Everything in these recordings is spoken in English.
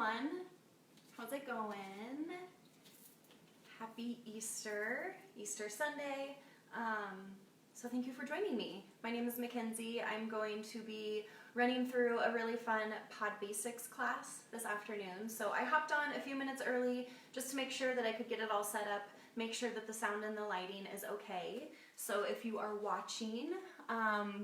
everyone. How's it going? Happy Easter, Easter Sunday. So thank you for joining me. My name is Mackenzie. I'm going to be running through a really fun podBasics class this afternoon. So I hopped on a few minutes early just to make sure that I could get it all set up, make sure that the sound and the lighting is okay. So if you are watching,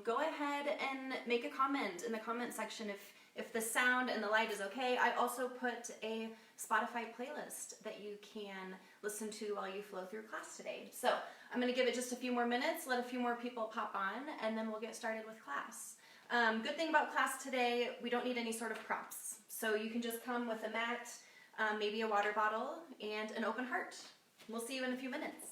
go ahead and make a comment in the comment section if the sound and the light is okay. I also put a Spotify playlist that you can listen to while you flow through class today. So I'm going to give it just a few more minutes, let a few more people pop on, and then we'll get started with class. Good thing about class today, we don't need any sort of props. So you can just come with a mat, maybe a water bottle, and an open heart. We'll see you in a few minutes.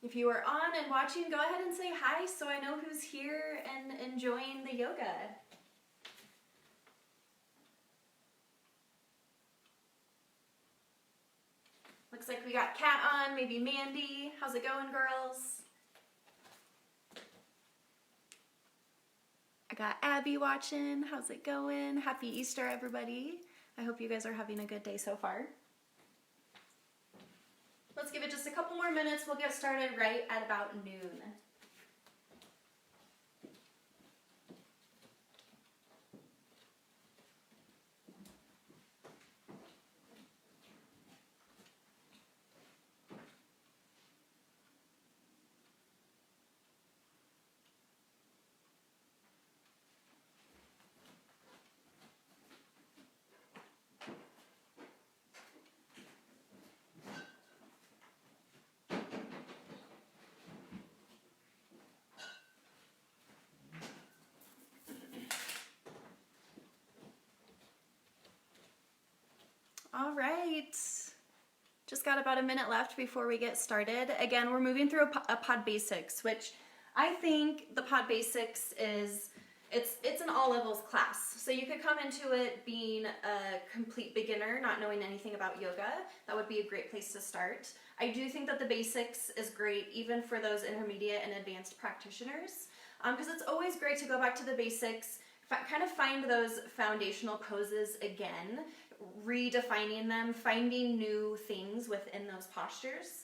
If you are on and watching, go ahead and say hi so I know who's here and enjoying the yoga. Looks like we got Kat on, maybe Mandy. How's it going, girls? I got Abby watching. How's it going? Happy Easter, everybody. I hope you guys are having a good day so far. Let's give it just a couple more minutes. We'll get started right at about noon. All right, just got about a minute left before we get started. Again, we're moving through a podBasics, which I think the podBasics is, it's an all levels class. So you could come into it being a complete beginner, not knowing anything about yoga. That would be a great place to start. I do think that the basics is great even for those intermediate and advanced practitioners, because it's always great to go back to the basics, kind of find those foundational poses again, redefining them, finding new things within those postures.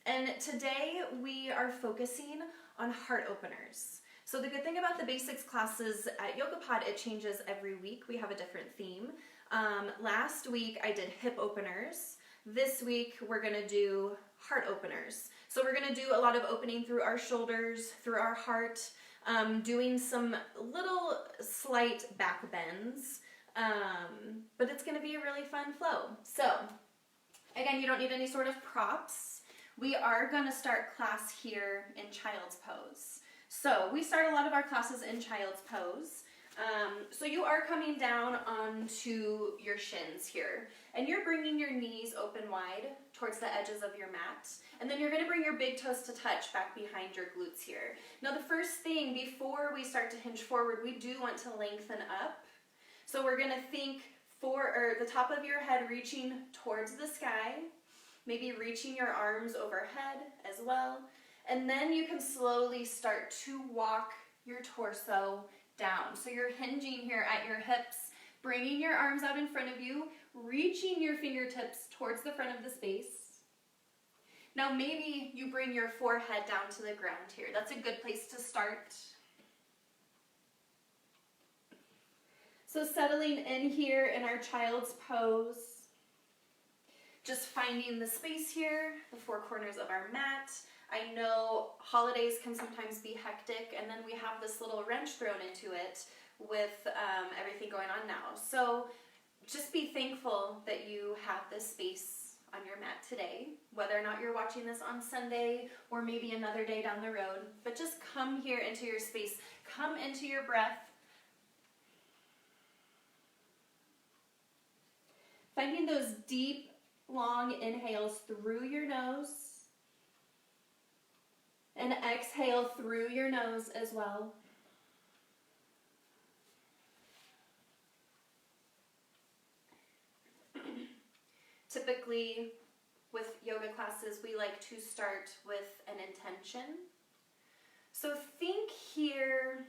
And today we are focusing on heart openers. So the good thing about the basics classes at YogaPod, it changes every week. We have a different theme. Last week I did hip openers. This week we're gonna do heart openers. So we're gonna do a lot of opening through our shoulders, through our heart, doing some little slight back bends. But it's going to be a really fun flow. So, again, you don't need any sort of props. We are going to start class here in child's pose. So, we start a lot of our classes in child's pose. So you are coming down onto your shins here, and you're bringing your knees open wide towards the edges of your mat, and then you're going to bring your big toes to touch back behind your glutes here. Now, the first thing before we start to hinge forward, we do want to lengthen up. So we're going to think the top of your head reaching towards the sky, maybe reaching your arms overhead as well. And then you can slowly start to walk your torso down. So you're hinging here at your hips, bringing your arms out in front of you, reaching your fingertips towards the front of the space. Now maybe you bring your forehead down to the ground here. That's a good place to start. So settling in here in our child's pose, just finding the space here, the four corners of our mat. I know holidays can sometimes be hectic, and then we have this little wrench thrown into it with everything going on now. So just be thankful that you have this space on your mat today, whether or not you're watching this on Sunday or maybe another day down the road. But just come here into your space, come into your breath. Finding those deep long inhales through your nose. And exhale through your nose as well. Typically, with yoga classes, we like to start with an intention. So think here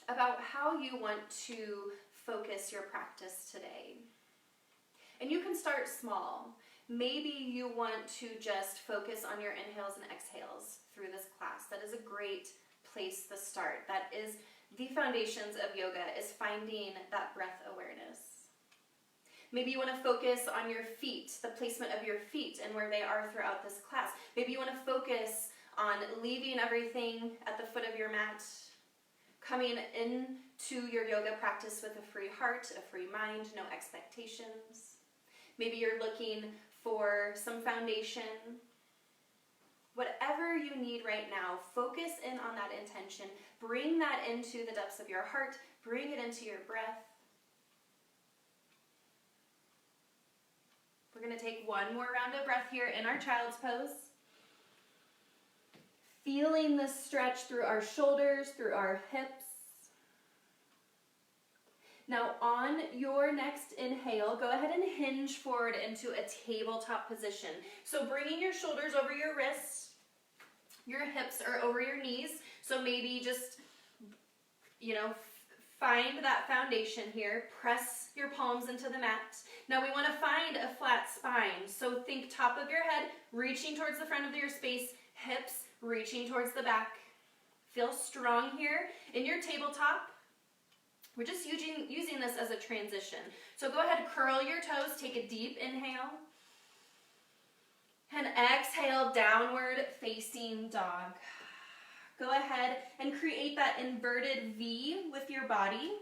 about how you want to focus your practice today. And you can start small. Maybe you want to just focus on your inhales and exhales through this class. That is a great place to start. That is the foundations of yoga, is finding that breath awareness. Maybe you want to focus on your feet, the placement of your feet and where they are throughout this class. Maybe you want to focus on leaving everything at the foot of your mat, coming into your yoga practice with a free heart, a free mind, no expectations. Maybe you're looking for some foundation. Whatever you need right now, focus in on that intention. Bring that into the depths of your heart. Bring it into your breath. We're going to take one more round of breath here in our child's pose. Feeling the stretch through our shoulders, through our hips. Now on your next inhale, go ahead and hinge forward into a tabletop position. So bringing your shoulders over your wrists, your hips are over your knees. So maybe just, find that foundation here. Press your palms into the mat. Now we want to find a flat spine. So think top of your head, reaching towards the front of your space, hips reaching towards the back. Feel strong here in your tabletop. We're just using this as a transition. So go ahead, curl your toes, take a deep inhale. And exhale, downward facing dog. Go ahead and create that inverted V with your body.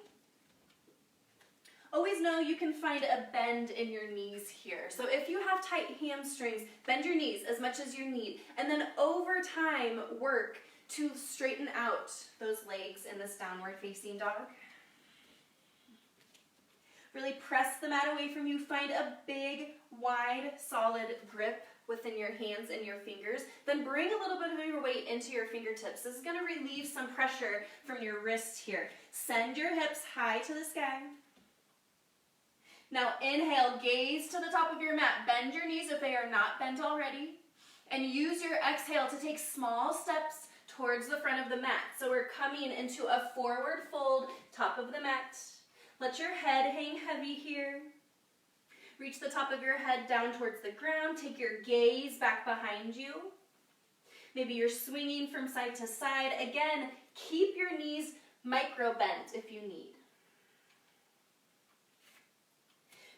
Always know you can find a bend in your knees here. So if you have tight hamstrings, bend your knees as much as you need. And then over time, work to straighten out those legs in this downward facing dog. Really press the mat away from you. Find a big, wide, solid grip within your hands and your fingers. Then bring a little bit of your weight into your fingertips. This is going to relieve some pressure from your wrists here. Send your hips high to the sky. Now inhale, gaze to the top of your mat. Bend your knees if they are not bent already. And use your exhale to take small steps towards the front of the mat. So we're coming into a forward fold, top of the mat. Let your head hang heavy here. Reach the top of your head down towards the ground. Take your gaze back behind you. Maybe you're swinging from side to side. Again, keep your knees micro bent if you need.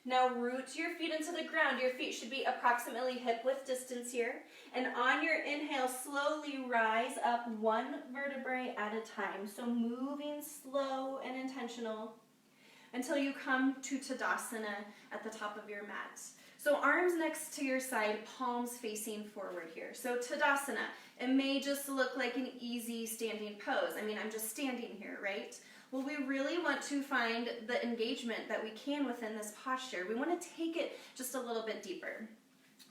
Now root your feet into the ground. Your feet should be approximately hip width distance here. And on your inhale, slowly rise up one vertebrae at a time. So moving slow and intentional until you come to Tadasana at the top of your mat. So arms next to your side, palms facing forward here. So Tadasana, it may just look like an easy standing pose. I mean, I'm just standing here, right? Well, we really want to find the engagement that we can within this posture. We want to take it just a little bit deeper.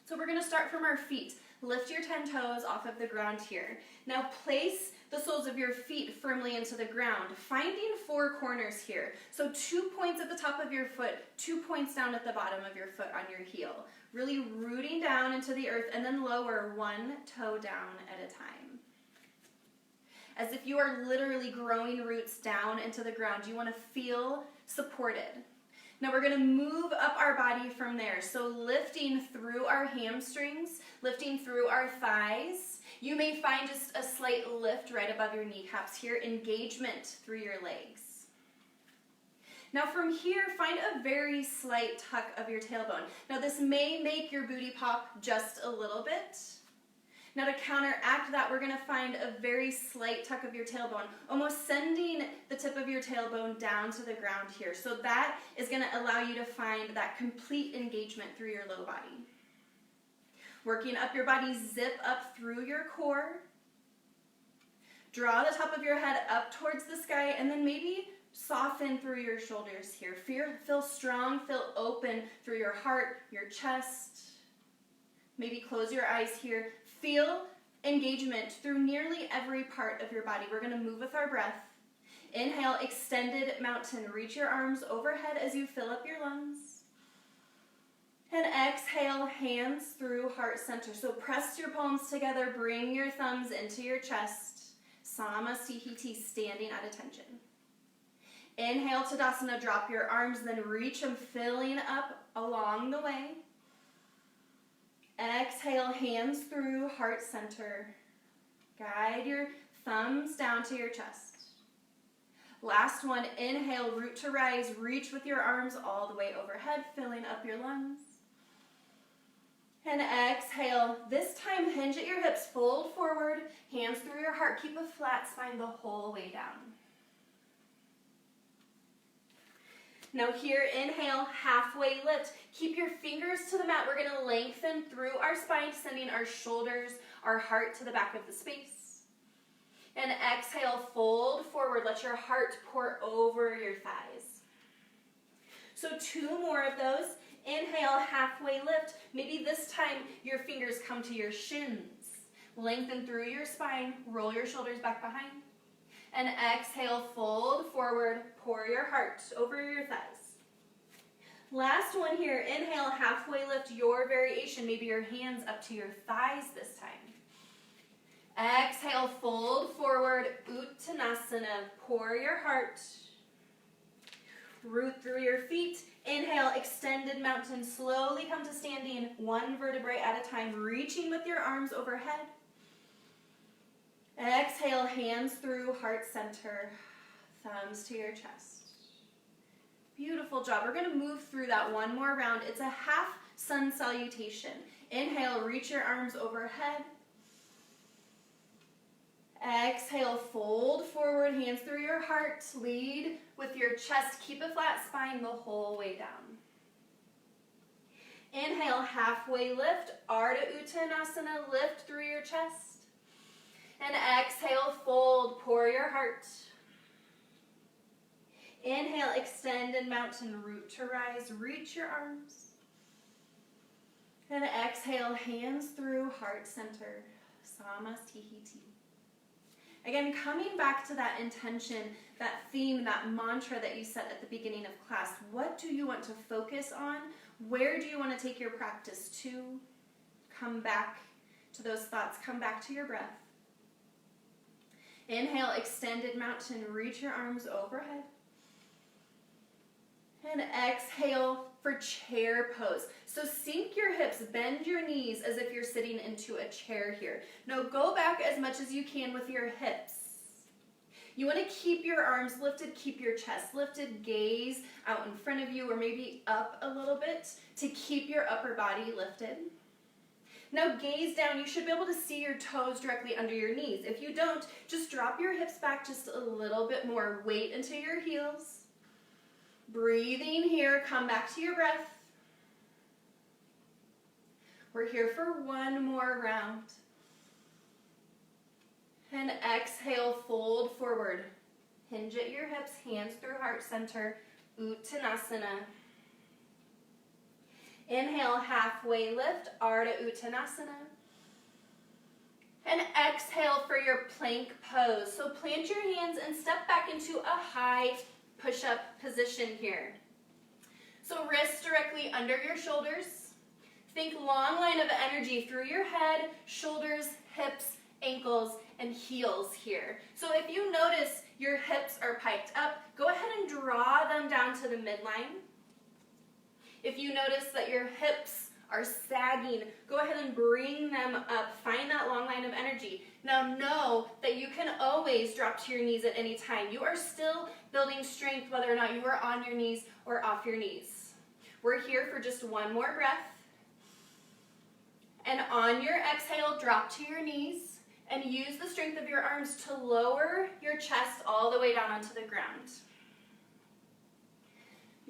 So we're going to start from our feet. Lift your 10 toes off of the ground here. Now place the soles of your feet firmly into the ground, finding 4 corners here. So 2 points at the top of your foot, 2 points down at the bottom of your foot on your heel. Really rooting down into the earth and then lower 1 toe down at a time. As if you are literally growing roots down into the ground. You want to feel supported. Now we're going to move up our body from there. So lifting through our hamstrings, lifting through our thighs. You may find just a slight lift right above your kneecaps here, engagement through your legs. Now from here, find a very slight tuck of your tailbone. Now this may make your booty pop just a little bit. Now to counteract that, we're going to find a very slight tuck of your tailbone, almost sending the tip of your tailbone down to the ground here. So that is going to allow you to find that complete engagement through your low body. Working up your body, zip up through your core. Draw the top of your head up towards the sky, and then maybe soften through your shoulders here. Feel strong, feel open through your heart, your chest. Maybe close your eyes here. Feel engagement through nearly every part of your body. We're going to move with our breath. Inhale, extended mountain. Reach your arms overhead as you fill up your lungs. And exhale, hands through heart center. So press your palms together. Bring your thumbs into your chest. Samasthiti, standing at attention. Inhale, Tadasana. Drop your arms, then reach them, filling up along the way. Exhale, hands through heart center. Guide your thumbs down to your chest. Last one, inhale, root to rise. Reach with your arms all the way overhead, filling up your lungs. And exhale, this time hinge at your hips, fold forward, hands through your heart. Keep a flat spine the whole way down. Now here, inhale, halfway lift. Keep your fingers to the mat. We're going to lengthen through our spine, sending our shoulders, our heart to the back of the space. And exhale, fold forward. Let your heart pour over your thighs. So 2 more of those. Inhale, halfway lift. Maybe this time your fingers come to your shins. Lengthen through your spine. Roll your shoulders back behind. And exhale, fold forward. Pour your heart over your thighs. Last one here. Inhale, halfway lift, your variation. Maybe your hands up to your thighs this time. Exhale, fold forward, Uttanasana. Pour your heart. Root through your feet. Inhale, extended mountain. Slowly come to standing, 1 vertebrae at a time, reaching with your arms overhead. Exhale, hands through heart center. Thumbs to your chest. Beautiful job. We're going to move through that 1 more round. It's a half sun salutation. Inhale, reach your arms overhead. Exhale, fold forward, hands through your heart. Lead with your chest. Keep a flat spine the whole way down. Inhale, halfway lift, Ardha Uttanasana. Lift through your chest. And exhale, fold, pour your heart. Inhale, extended mountain, root to rise. Reach your arms. And exhale, hands through heart center. Samasthiti. Again, coming back to that intention, that theme, that mantra that you set at the beginning of class. What do you want to focus on? Where do you want to take your practice to? Come back to those thoughts. Come back to your breath. Inhale, extended mountain. Reach your arms overhead. And exhale for chair pose. So sink your hips, bend your knees as if you're sitting into a chair here. Now go back as much as you can with your hips. You want to keep your arms lifted, keep your chest lifted, gaze out in front of you or maybe up a little bit to keep your upper body lifted. Now gaze down. You should be able to see your toes directly under your knees. If you don't, just drop your hips back just a little bit more. Weight into your heels. Breathing here, come back to your breath. We're here for 1 more round. And exhale, fold forward. Hinge at your hips, hands through heart center, Uttanasana. Inhale, halfway lift, Ardha Uttanasana. And exhale for your plank pose. So plant your hands and step back into a high push-up position here. So wrists directly under your shoulders. Think long line of energy through your head, shoulders, hips, ankles, and heels here. So if you notice your hips are piked up, go ahead and draw them down to the midline. If you notice that your hips are sagging, go ahead and bring them up. Find that long line of energy. Now know that you can always drop to your knees at any time. You are still building strength whether or not you are on your knees or off your knees. We're here for just 1 more breath. And on your exhale, drop to your knees and use the strength of your arms to lower your chest all the way down onto the ground.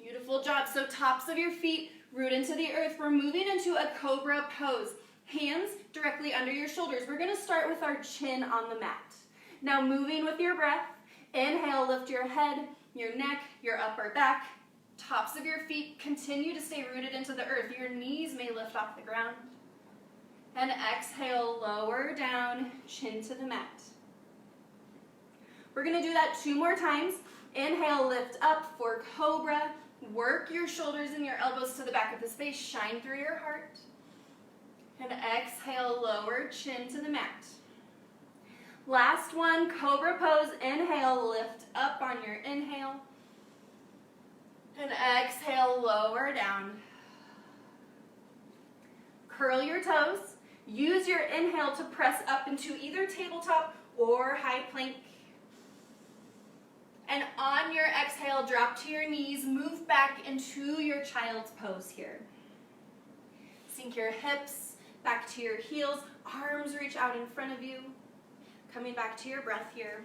Beautiful job. So tops of your feet root into the earth. We're moving into a cobra pose. Hands directly under your shoulders. We're going to start with our chin on the mat. Now moving with your breath. Inhale, lift your head, your neck, your upper back. Tops of your feet continue to stay rooted into the earth. Your knees may lift off the ground. And exhale, lower down, chin to the mat. We're going to do that 2 more times. Inhale, lift up for cobra. Work your shoulders and your elbows to the back of the space. Shine through your heart. And exhale, lower chin to the mat. Last one, cobra pose. Inhale, lift up on your inhale. And exhale, lower down. Curl your toes. Use your inhale to press up into either tabletop or high plank. And on your exhale, drop to your knees. Move back into your child's pose here. Sink your hips back to your heels. Arms reach out in front of you. Coming back to your breath here.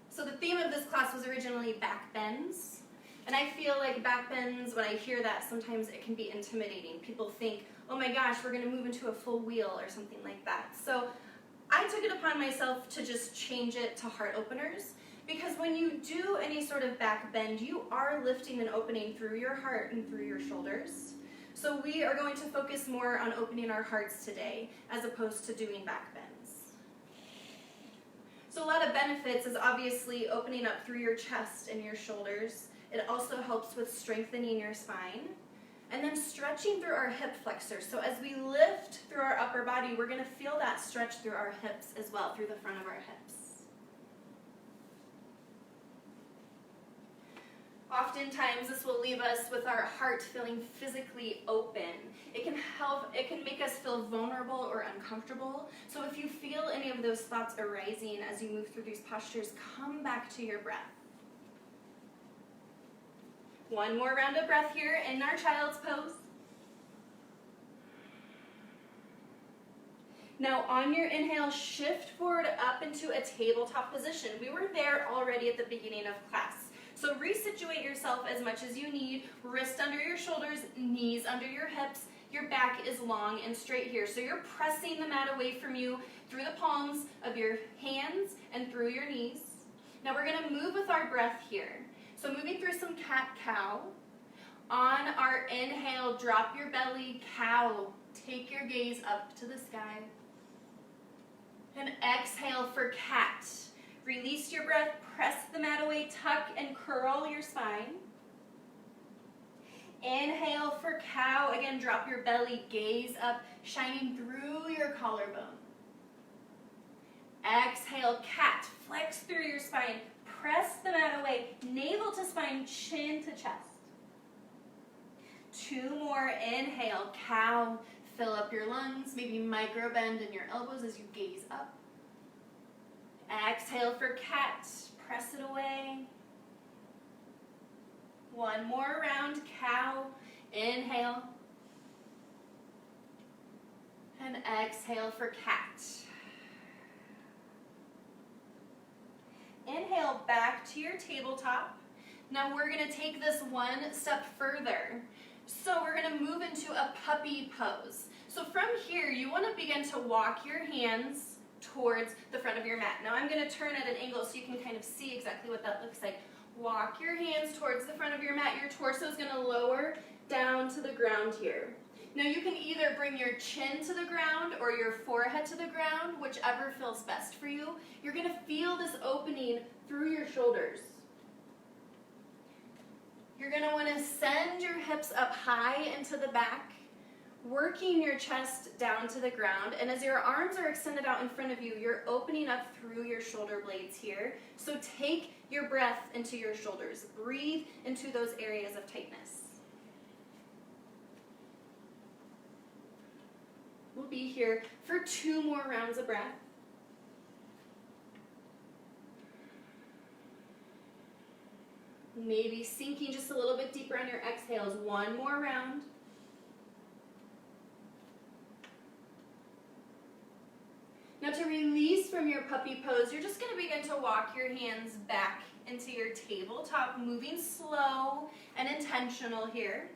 So the theme of this class was originally back bends. And I feel like back bends, when I hear that, sometimes it can be intimidating. People think, oh my gosh, we're going to move into a full wheel or something like that. So I took it upon myself to just change it to heart openers, because when you do any sort of back bend, you are lifting and opening through your heart and through your shoulders. So we are going to focus more on opening our hearts today, as opposed to doing back bends. So a lot of benefits is obviously opening up through your chest and your shoulders. It also helps with strengthening your spine. And then stretching through our hip flexors. So as we lift through our upper body, we're going to feel that stretch through our hips as well, through the front of our hips. Oftentimes, this will leave us with our heart feeling physically open. It can make us feel vulnerable or uncomfortable. So if you feel any of those thoughts arising as you move through these postures, come back to your breath. One more round of breath here in our child's pose. Now on your inhale, shift forward up into a tabletop position. We were there already at the beginning of class. So resituate yourself as much as you need. Wrist under your shoulders, knees under your hips. Your back is long and straight here. So you're pressing the mat away from you through the palms of your hands and through your knees. Now we're going to move with our breath here. So moving through some cat-cow. On our inhale, drop your belly, cow. Take your gaze up to the sky. And exhale for cat. Release your breath, press the mat away, tuck and curl your spine. Inhale for cow. Again, drop your belly, gaze up, shining through your collarbone. Exhale, cat. Flex through your spine. Press the mat away, navel to spine, chin to chest. 2 more. Inhale, cow. Fill up your lungs, maybe micro bend in your elbows as you gaze up. Exhale for cat. Press it away. 1 more round, cow. Inhale. And exhale for cat. Inhale back to your tabletop. Now we're going to take this one step further. So we're going to move into a puppy pose. So from here, you want to begin to walk your hands towards the front of your mat. Now I'm going to turn at an angle so you can kind of see exactly what that looks like. Walk your hands towards the front of your mat. Your torso is going to lower down to the ground here. Now you can either bring your chin to the ground or your forehead to the ground, whichever feels best for you. You're going to feel this opening through your shoulders. You're going to want to send your hips up high into the back, working your chest down to the ground. And as your arms are extended out in front of you, you're opening up through your shoulder blades here. So take your breath into your shoulders. Breathe into those areas of tightness. We'll be here for 2 more rounds of breath. Maybe sinking just a little bit deeper on your exhales. 1 more round. Now to release from your puppy pose, you're just going to begin to walk your hands back into your tabletop, moving slow and intentional here.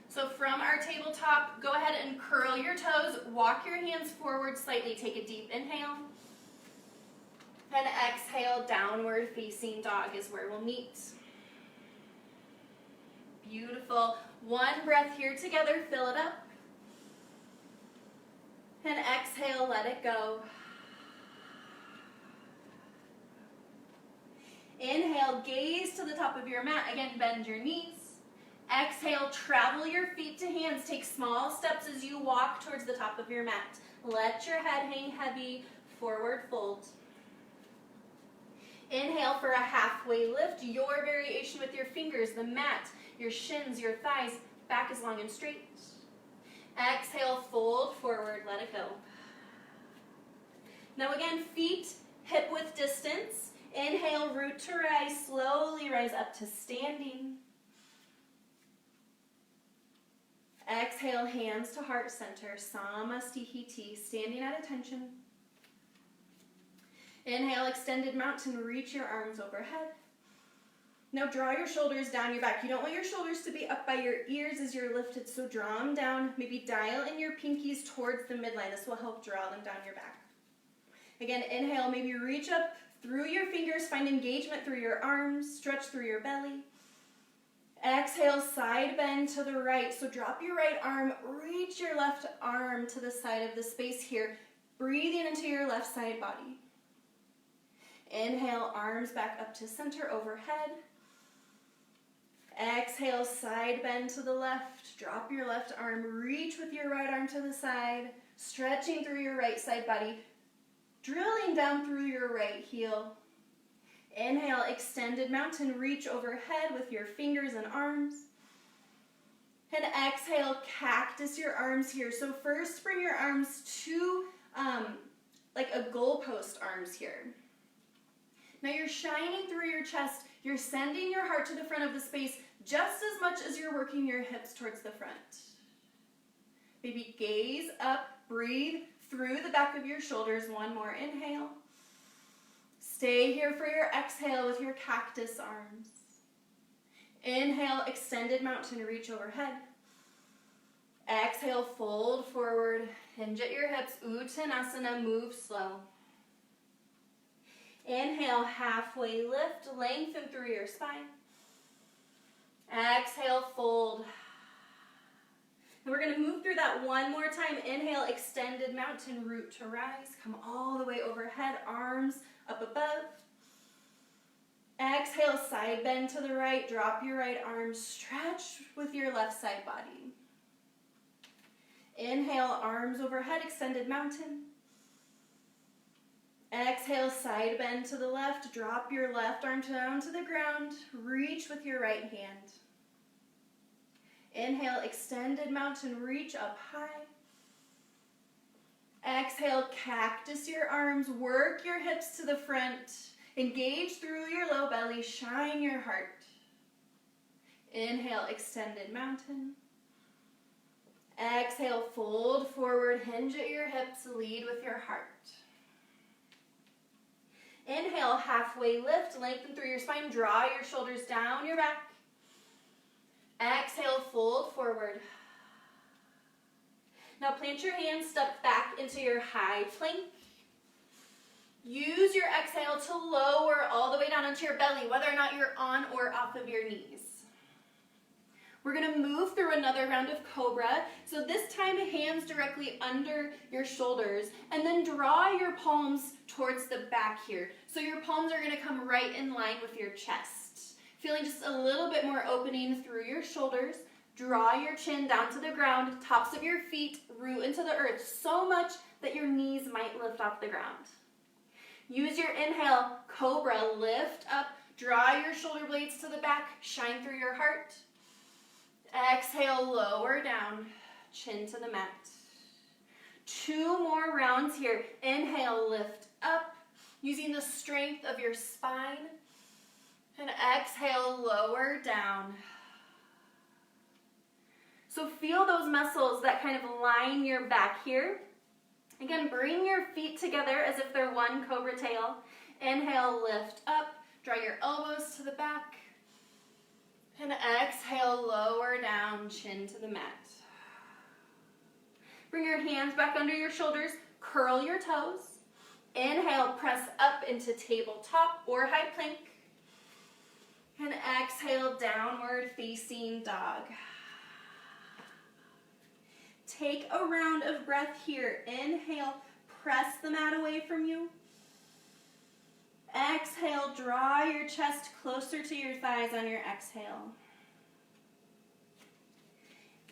So from our tabletop, go ahead and curl your toes, walk your hands forward slightly, take a deep inhale. And exhale, downward facing dog is where we'll meet. Beautiful. One breath here together, fill it up. And exhale, let it go. Inhale, gaze to the top of your mat. Again, bend your knees. Exhale, travel your feet to hands. Take small steps as you walk towards the top of your mat. Let your head hang heavy, forward fold. Inhale for a halfway lift, your variation with your fingers, the mat, your shins, your thighs, back is long and straight. Exhale, fold forward, let it go. Now again, feet hip width distance. Inhale, root to rise, slowly rise up to standing. Exhale, hands to heart center, Samastihiti, standing at attention. Inhale, extended mountain, reach your arms overhead. Now draw your shoulders down your back. You don't want your shoulders to be up by your ears as you're lifted, so draw them down. Maybe dial in your pinkies towards the midline. This will help draw them down your back. Again, inhale, maybe reach up through your fingers, find engagement through your arms, stretch through your belly. Exhale, side bend to the right. So drop your right arm, reach your left arm to the side of the space here. Breathing into your left side body. Inhale, arms back up to center overhead. Exhale, side bend to the left. Drop your left arm, reach with your right arm to the side, stretching through your right side body, drilling down through your right heel. Inhale, extended mountain, reach overhead with your fingers and arms. And exhale, cactus your arms here. So first bring your arms to like a goalpost arms here. Now you're shining through your chest. You're sending your heart to the front of the space just as much as you're working your hips towards the front. Maybe gaze up, breathe through the back of your shoulders. One more inhale. Stay here for your exhale with your cactus arms. Inhale, extended mountain, reach overhead. Exhale, fold forward, hinge at your hips, Uttanasana, move slow. Inhale, halfway lift, lengthen through your spine. Exhale, fold. And we're going to move through that one more time. Inhale, extended mountain, root to rise. Come all the way overhead, arms up above. Exhale, side bend to the right. Drop your right arm, stretch with your left side body. Inhale, arms overhead, extended mountain. Exhale, side bend to the left. Drop your left arm down to the ground. Reach with your right hand. Inhale, extended mountain, reach up high. Exhale, cactus your arms. Work your hips to the front. Engage through your low belly. Shine your heart. Inhale, extended mountain. Exhale, fold forward. Hinge at your hips. Lead with your heart. Inhale, halfway lift, lengthen through your spine, draw your shoulders down your back. Exhale, fold forward. Now plant your hands, step back into your high plank. Use your exhale to lower all the way down into your belly, whether or not you're on or off of your knees. We're going to move through another round of Cobra. So this time, hands directly under your shoulders, and then draw your palms towards the back here. So your palms are going to come right in line with your chest. Feeling just a little bit more opening through your shoulders. Draw your chin down to the ground, tops of your feet root into the earth so much that your knees might lift off the ground. Use your inhale, Cobra, lift up, draw your shoulder blades to the back, shine through your heart. Exhale, lower down, chin to the mat. 2 more rounds here. Inhale, lift up, using the strength of your spine. And exhale, lower down. So feel those muscles that kind of line your back here. Again, bring your feet together as if they're one cobra tail. Inhale, lift up, draw your elbows to the back. And exhale, lower down, chin to the mat. Bring your hands back under your shoulders, curl your toes. Inhale, press up into tabletop or high plank. And exhale, downward facing dog. Take a round of breath here. Inhale, press the mat away from you. Exhale, draw your chest closer to your thighs on your exhale.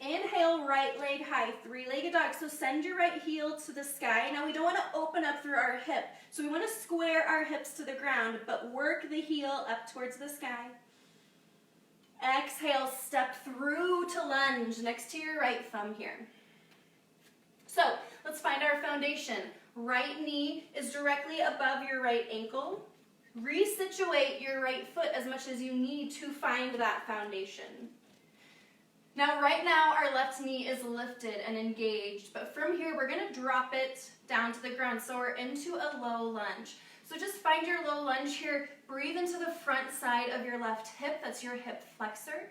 Inhale, right leg high, three-legged dog. So send your right heel to the sky. Now we don't want to open up through our hip. So we want to square our hips to the ground, but work the heel up towards the sky. Exhale, step through to lunge next to your right thumb here. So let's find our foundation. Right knee is directly above your right ankle. Resituate your right foot as much as you need to find that foundation. Now, right now, our left knee is lifted and engaged, but from here, we're gonna drop it down to the ground, so we're into a low lunge. So just find your low lunge here. Breathe into the front side of your left hip. That's your hip flexor.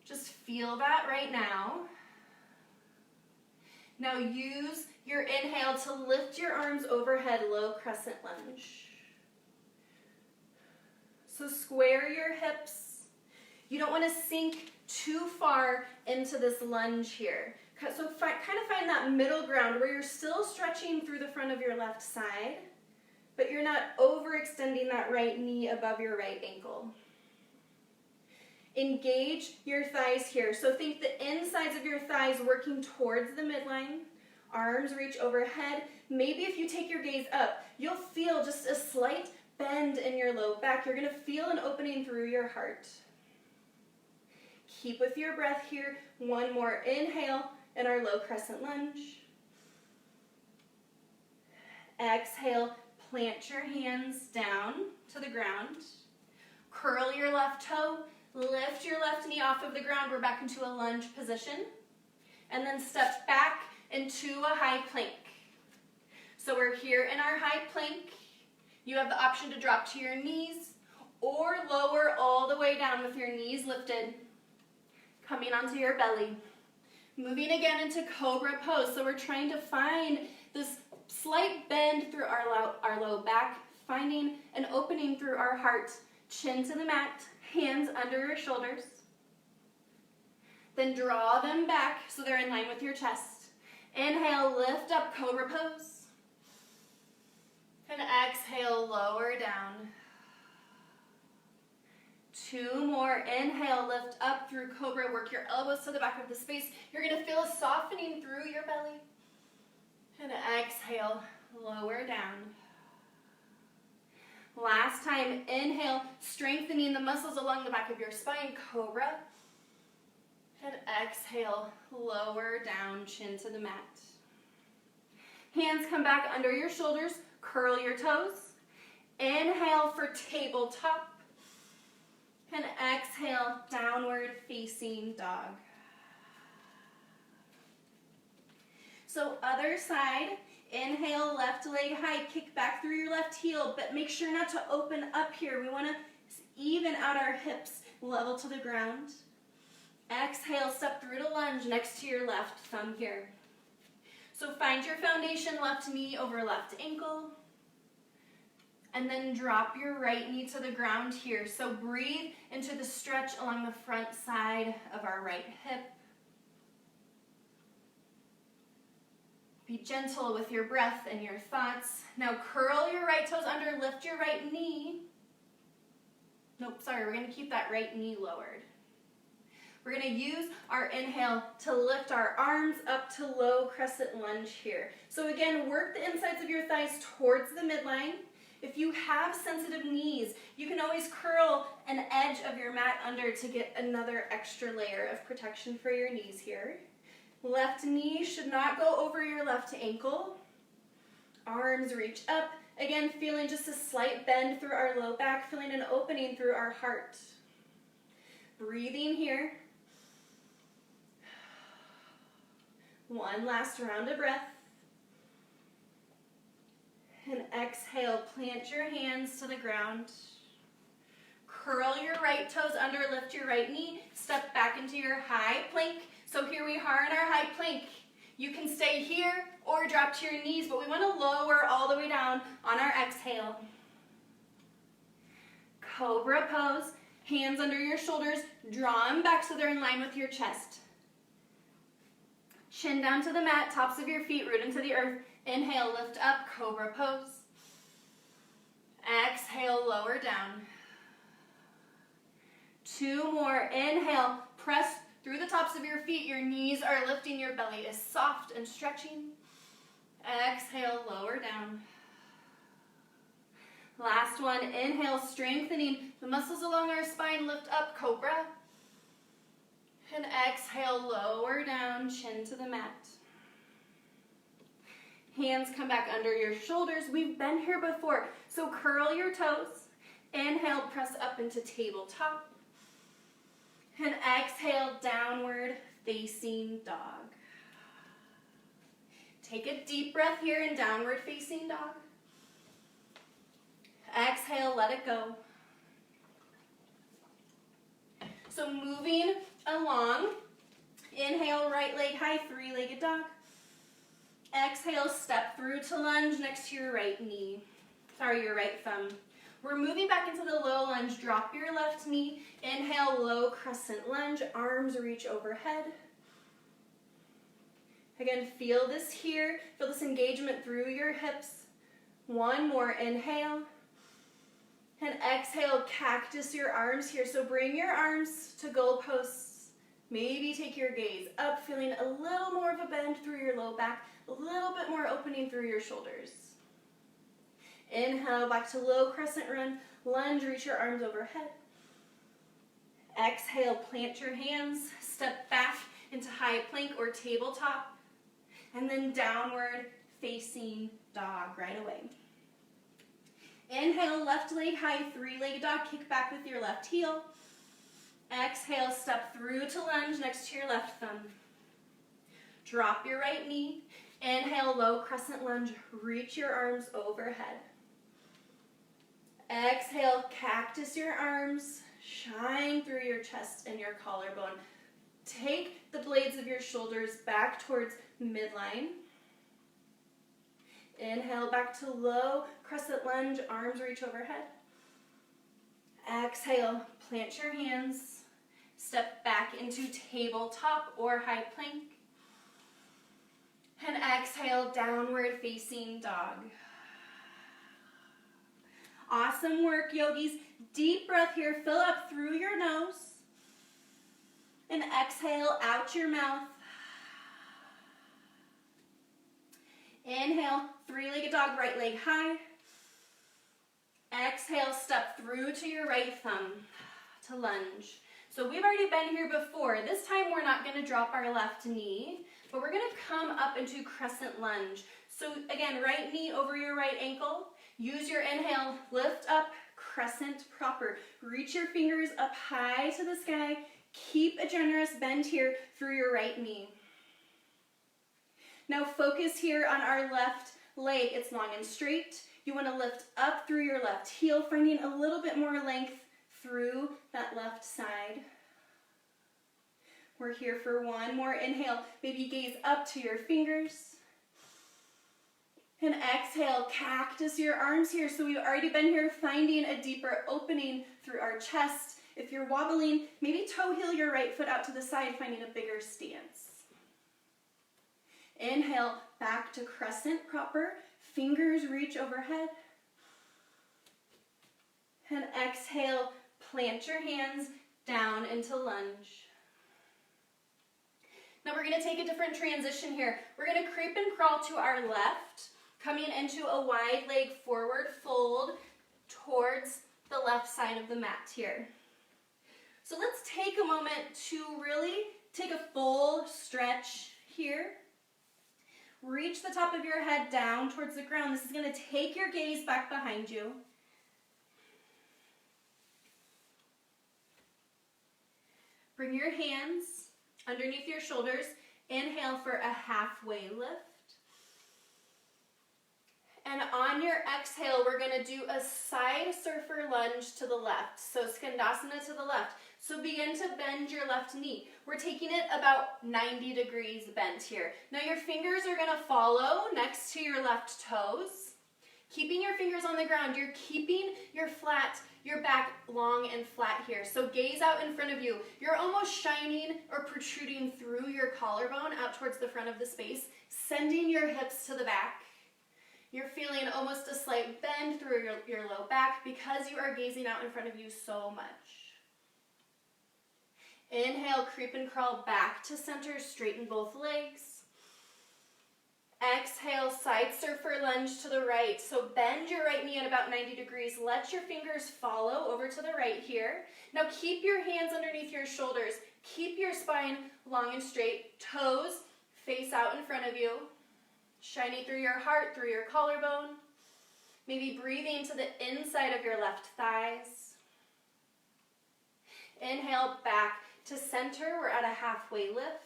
Just feel that right now. Now use your inhale to lift your arms overhead, low crescent lunge. So square your hips. You don't want to sink too far into this lunge here. So kind of find that middle ground where you're still stretching through the front of your left side, but you're not overextending that right knee above your right ankle. Engage your thighs here. So think the insides of your thighs working towards the midline. Arms reach overhead. Maybe if you take your gaze up, you'll feel just a slight bend in your low back. You're going to feel an opening through your heart. Keep with your breath here. One more inhale in our low crescent lunge. Exhale, plant your hands down to the ground. Curl your left toe. Lift your left knee off of the ground. We're back into a lunge position. And then step back into a high plank. So we're here in our high plank. You have the option to drop to your knees or lower all the way down with your knees lifted, coming onto your belly. Moving again into cobra pose. So we're trying to find this slight bend through our low back, finding an opening through our heart. Chin to the mat, hands under your shoulders. Then draw them back so they're in line with your chest. Inhale, lift up, cobra pose. And exhale, lower down. Two more. Inhale, lift up through cobra. Work your elbows to the back of the space. You're going to feel a softening through your belly. And exhale, lower down. Last time, inhale, strengthening the muscles along the back of your spine, cobra. And exhale, lower down, chin to the mat. Hands come back under your shoulders, curl your toes. Inhale for tabletop. And exhale, downward facing dog. So other side, inhale, left leg high, kick back through your left heel, but make sure not to open up here. We want to even out our hips, level to the ground. Exhale, step through to lunge next to your left thumb here. So find your foundation, left knee over left ankle. And then drop your right knee to the ground here. So breathe into the stretch along the front side of our right hip. Be gentle with your breath and your thoughts. Now curl your right toes under, lift your right knee. Nope, sorry, we're going to keep that right knee lowered. We're going to use our inhale to lift our arms up to low crescent lunge here. So again, work the insides of your thighs towards the midline. If you have sensitive knees, you can always curl an edge of your mat under to get another extra layer of protection for your knees here. Left knee should not go over your left ankle. Arms reach up. Again, feeling just a slight bend through our low back, feeling an opening through our heart. Breathing here. One last round of breath. And exhale, plant your hands to the ground. Curl your right toes under, lift your right knee, step back into your high plank. So here we are in our high plank. You can stay here or drop to your knees, but we want to lower all the way down on our exhale. Cobra pose. Hands under your shoulders, draw them back so they're in line with your chest. Chin down to the mat, tops of your feet root into the earth. Inhale, lift up, cobra pose. Exhale, lower down. 2 more. Inhale, press through the tops of your feet. Your knees are lifting, your belly is soft and stretching. Exhale, lower down. Last one. Inhale, strengthening the muscles along our spine. Lift up, cobra. And exhale, lower down, chin to the mat. Hands come back under your shoulders. We've been here before. So curl your toes. Inhale, press up into tabletop. And exhale, downward facing dog. Take a deep breath here in downward facing dog. Exhale, let it go. So moving along, inhale, right leg high, 3-legged dog. Exhale, step through to lunge next to your right knee, your right thumb. We're moving back into the low lunge. Drop your left knee. Inhale, low crescent lunge. Arms reach overhead. Again, feel this here. Feel this engagement through your hips. 1 more. Inhale. And exhale, cactus your arms here. So bring your arms to goalposts. Maybe take your gaze up, feeling a little more of a bend through your low back, a little bit more opening through your shoulders. Inhale, back to low crescent run. Lunge, reach your arms overhead. Exhale, plant your hands. Step back into high plank or tabletop. And then downward facing dog right away. Inhale, left leg high, 3-legged dog. Kick back with your left heel. Exhale, step through to lunge next to your left thumb. Drop your right knee. Inhale, low crescent lunge. Reach your arms overhead. Exhale, cactus your arms. Shine through your chest and your collarbone. Take the blades of your shoulders back towards midline. Inhale, back to low crescent lunge. Arms reach overhead. Exhale, plant your hands. Step back into tabletop or high plank. And exhale, downward facing dog. Awesome work, yogis. Deep breath here. Fill up through your nose. And exhale out your mouth. Inhale, 3-legged dog, right leg high. Exhale, step through to your right thumb to lunge. So we've already been here before. This time we're not going to drop our left knee, but we're going to come up into crescent lunge. So again, right knee over your right ankle. Use your inhale, lift up, crescent proper. Reach your fingers up high to the sky. Keep a generous bend here through your right knee. Now focus here on our left leg. It's long and straight. You want to lift up through your left heel, finding a little bit more length through that left side. We're here for 1 more inhale. Maybe gaze up to your fingers. And exhale, cactus your arms here. So we've already been here finding a deeper opening through our chest. If you're wobbling, maybe toe heel your right foot out to the side, finding a bigger stance. Inhale, back to crescent proper. Fingers reach overhead. And exhale, plant your hands down into lunge. Now we're going to take a different transition here. We're going to creep and crawl to our left, coming into a wide leg forward fold towards the left side of the mat here. So let's take a moment to really take a full stretch here. Reach the top of your head down towards the ground. This is going to take your gaze back behind you. Bring your hands underneath your shoulders. Inhale for a halfway lift. And on your exhale, we're going to do a side surfer lunge to the left. So skandasana to the left. So begin to bend your left knee. We're taking it about 90 degrees bent here. Now your fingers are going to follow next to your left toes. Keeping your fingers on the ground, you're keeping your flat your back long and flat here. So gaze out in front of you. You're almost shining or protruding through your collarbone out towards the front of the space, sending your hips to the back. You're feeling almost a slight bend through your low back because you are gazing out in front of you so much. Inhale, creep and crawl back to center, straighten both legs. Exhale, side surfer lunge to the right. So bend your right knee at about 90 degrees. Let your fingers follow over to the right here. Now keep your hands underneath your shoulders. Keep your spine long and straight. Toes face out in front of you. Shining through your heart, through your collarbone. Maybe breathing to the inside of your left thighs. Inhale, back to center. We're at a halfway lift.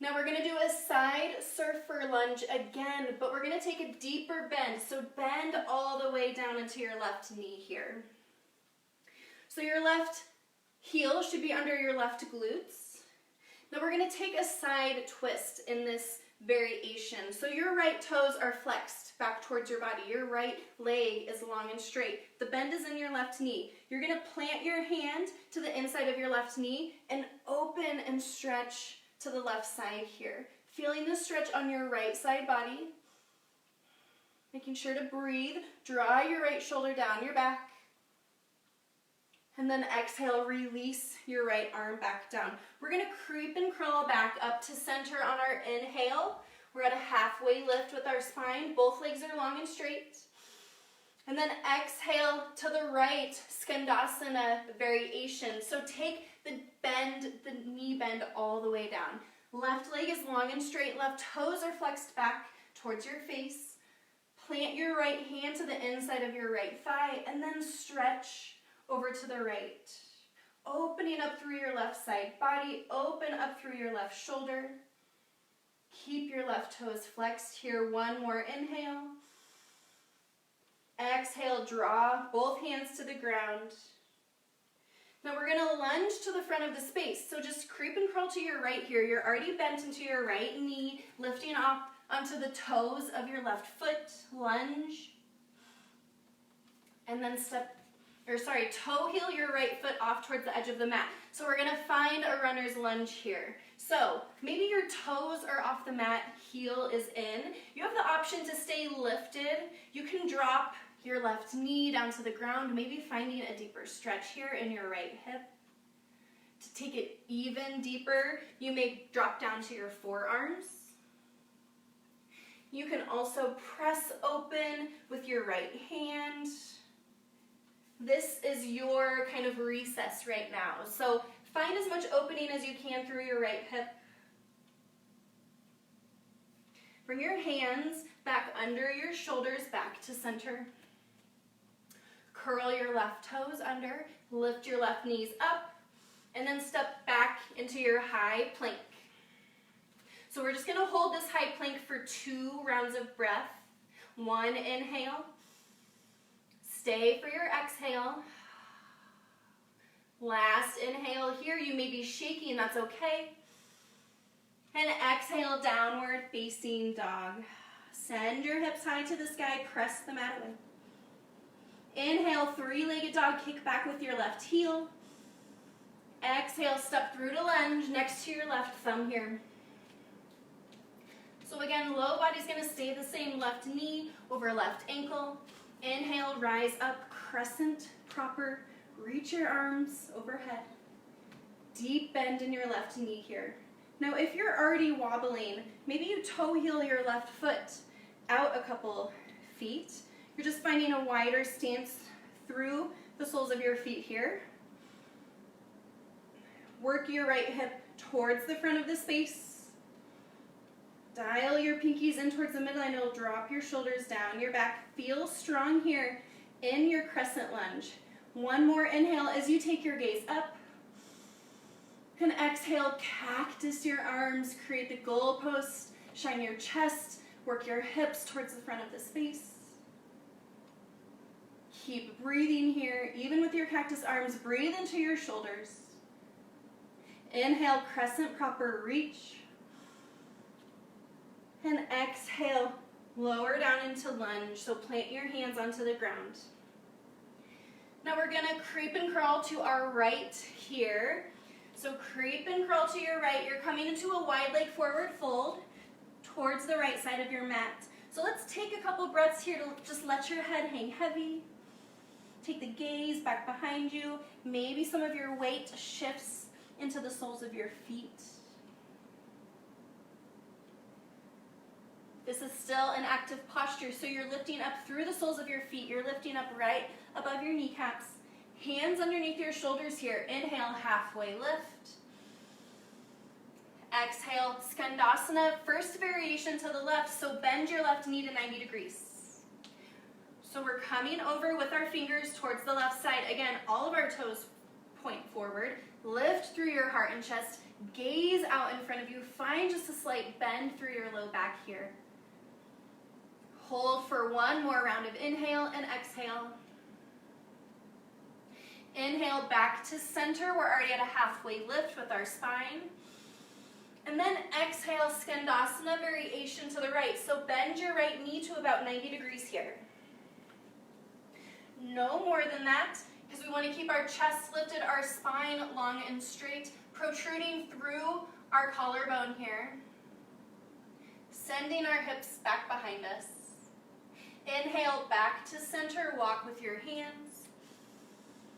Now we're going to do a side surfer lunge again, but we're going to take a deeper bend. So bend all the way down into your left knee here. So your left heel should be under your left glutes. Now we're going to take a side twist in this variation. So your right toes are flexed back towards your body. Your right leg is long and straight. The bend is in your left knee. You're going to plant your hand to the inside of your left knee and open and stretch to the left side here. Feeling the stretch on your right side body. Making sure to breathe. Draw your right shoulder down your back. And then exhale, release your right arm back down. We're going to creep and crawl back up to center on our inhale. We're at a halfway lift with our spine. Both legs are long and straight. And then exhale to the right, Skandasana variation. So take the bend, the knee bend all the way down. Left leg is long and straight. Left toes are flexed back towards your face. Plant your right hand to the inside of your right thigh and then stretch over to the right. Opening up through your left side body. Open up through your left shoulder. Keep your left toes flexed here. One more inhale. Exhale, draw both hands to the ground. Now we're going to lunge to the front of the space. So just creep and crawl to your right here. You're already bent into your right knee, lifting up onto the toes of your left foot. Lunge. And then toe heel your right foot off towards the edge of the mat. So we're going to find a runner's lunge here. So maybe your toes are off the mat, heel is in. You have the option to stay lifted. You can drop your left knee down to the ground, maybe finding a deeper stretch here in your right hip. To take it even deeper, you may drop down to your forearms. You can also press open with your right hand. This is your kind of recess right now. So find as much opening as you can through your right hip. Bring your hands back under your shoulders, back to center. Curl your left toes under, lift your left knees up, and then step back into your high plank. So we're just going to hold this high plank for 2 rounds of breath. 1 inhale. Stay for your exhale. Last inhale here. You may be shaking, that's okay. And exhale, downward facing dog. Send your hips high to the sky, press the mat away. Inhale, 3-legged dog, kick back with your left heel. Exhale, step through to lunge next to your left thumb here. So again, low body's going to stay the same, left knee over left ankle. Inhale, rise up, crescent, proper, reach your arms overhead. Deep bend in your left knee here. Now if you're already wobbling, maybe you toe heel your left foot out a couple feet. You're just finding a wider stance through the soles of your feet here. Work your right hip towards the front of the space. Dial your pinkies in towards the midline. It'll drop your shoulders down your back. Feel strong here in your crescent lunge. One more inhale as you take your gaze up. And exhale, cactus your arms, create the goalpost, shine your chest, work your hips towards the front of the space. Keep breathing here, even with your cactus arms, breathe into your shoulders. Inhale, crescent, proper reach. And exhale, lower down into lunge, so plant your hands onto the ground. Now we're gonna creep and crawl to our right here. So creep and crawl to your right. You're coming into a wide leg forward fold towards the right side of your mat. So let's take a couple breaths here to just let your head hang heavy. Take the gaze back behind you. Maybe some of your weight shifts into the soles of your feet. This is still an active posture, so you're lifting up through the soles of your feet. You're lifting up right above your kneecaps. Hands underneath your shoulders here. Inhale, halfway lift. Exhale, Skandasana. First variation to the left, so bend your left knee to 90 degrees. So we're coming over with our fingers towards the left side. Again, all of our toes point forward. Lift through your heart and chest. Gaze out in front of you. Find just a slight bend through your low back here. Hold for one more round of inhale and exhale. Inhale back to center. We're already at a halfway lift with our spine. And then exhale, Skandasana variation to the right. So bend your right knee to about 90 degrees here. No more than that, because we want to keep our chest lifted, our spine long and straight, protruding through our collarbone here. Sending our hips back behind us. Inhale back to center, walk with your hands.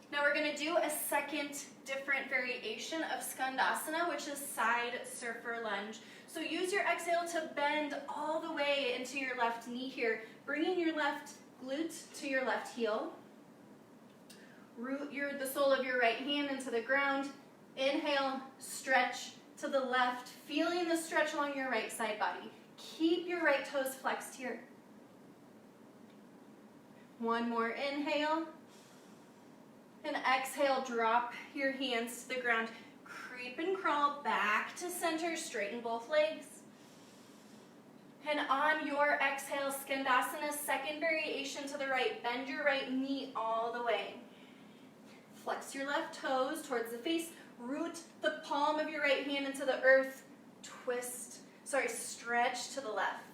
Now we're going to do a second different variation of Skandasana, which is side surfer lunge. So use your exhale to bend all the way into your left knee here, bringing your left glute to your left heel. Root the sole of your right hand into the ground. Inhale, stretch to the left, feeling the stretch along your right side body. Keep your right toes flexed here. One more inhale. And exhale, drop your hands to the ground. Creep and crawl back to center, straighten both legs. And on your exhale, Skandasana, second variation to the right. Bend your right knee all the way. Flex your left toes towards the face. Root the palm of your right hand into the earth. Stretch to the left.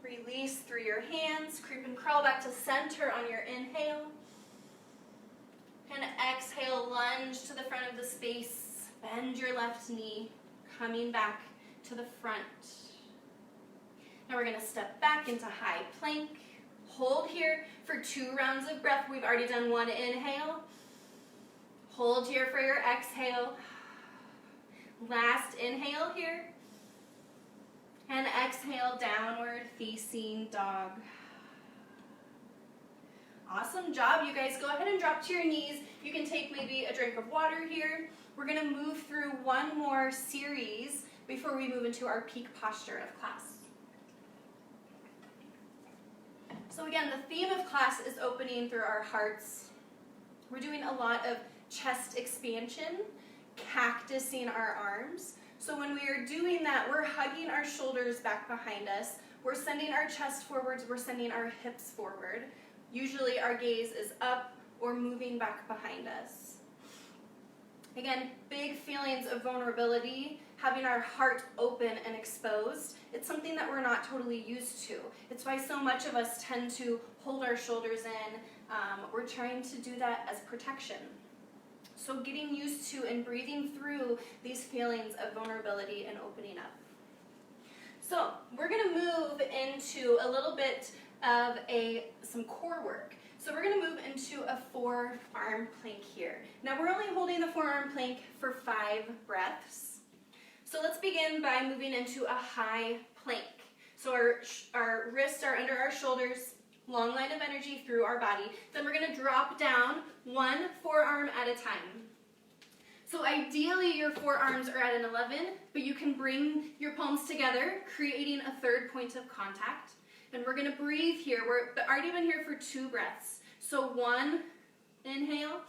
Release through your hands. Creep and crawl back to center on your inhale. And exhale, lunge to the front of the space. Bend your left knee, coming back to the front. Now we're going to step back into high plank. Hold here for 2 rounds of breath. We've already done one inhale. Hold here for your exhale. Last inhale here. And exhale, downward facing dog. Awesome job, you guys. Go ahead and drop to your knees. You can take maybe a drink of water here. We're going to move through one more series before we move into our peak posture of class. So again, the theme of class is opening through our hearts. We're doing a lot of chest expansion, cactusing our arms. So when we are doing that, we're hugging our shoulders back behind us. We're sending our chest forwards. We're sending our hips forward. Usually our gaze is up or moving back behind us. Again, big feelings of vulnerability, having our heart open and exposed. It's something that we're not totally used to. It's why so much of us tend to hold our shoulders in. We're trying to do that as protection. So getting used to and breathing through these feelings of vulnerability and opening up. So we're going to move into a little bit of some core work. So we're going to move into a forearm plank here. Now we're only holding the forearm plank for 5 breaths. So let's begin by moving into a high plank. So our wrists are under our shoulders, long line of energy through our body. Then we're going to drop down 1 forearm at a time. So ideally your forearms are at an 11, but you can bring your palms together, creating a 3rd point of contact. And we're going to breathe here. We've already been here for 2 breaths. So 1, inhale.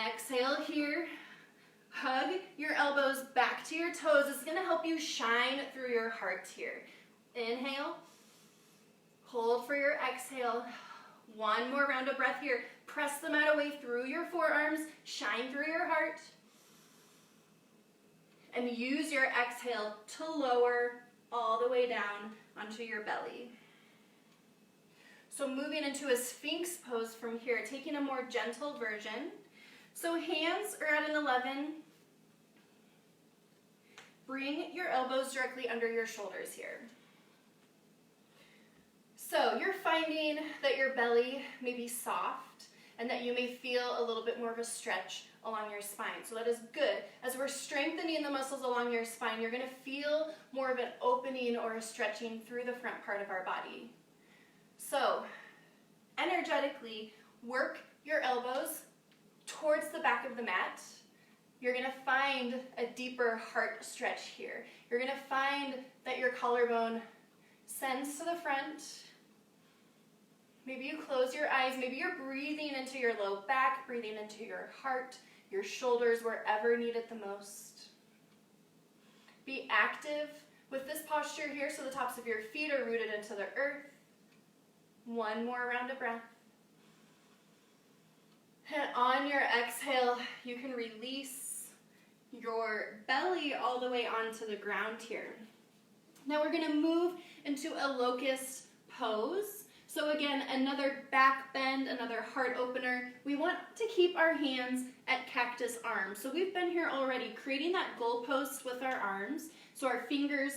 Exhale here. Hug your elbows back to your toes. This is going to help you shine through your heart here. Inhale. Hold for your exhale. 1 more round of breath here. Press the mat away through your forearms. Shine through your heart. And use your exhale to lower all the way down onto your belly. So moving into a Sphinx pose from here, taking a more gentle version. So hands are at an 11. Bring your elbows directly under your shoulders here. So you're finding that your belly may be soft and that you may feel a little bit more of a stretch along your spine. So that is good. As we're strengthening the muscles along your spine, you're going to feel more of an opening or a stretching through the front part of our body. So energetically, work your elbows towards the back of the mat. You're going to find a deeper heart stretch here. You're going to find that your collarbone sends to the front. Maybe you close your eyes. Maybe you're breathing into your low back, breathing into your heart, your shoulders, wherever needed the most. Be active with this posture here so the tops of your feet are rooted into the earth. One more round of breath. And on your exhale, you can release your belly all the way onto the ground here. Now we're going to move into a locust pose. So again, another back bend, another heart opener. We want to keep our hands at cactus arms. So we've been here already, creating that goalpost with our arms. So our fingers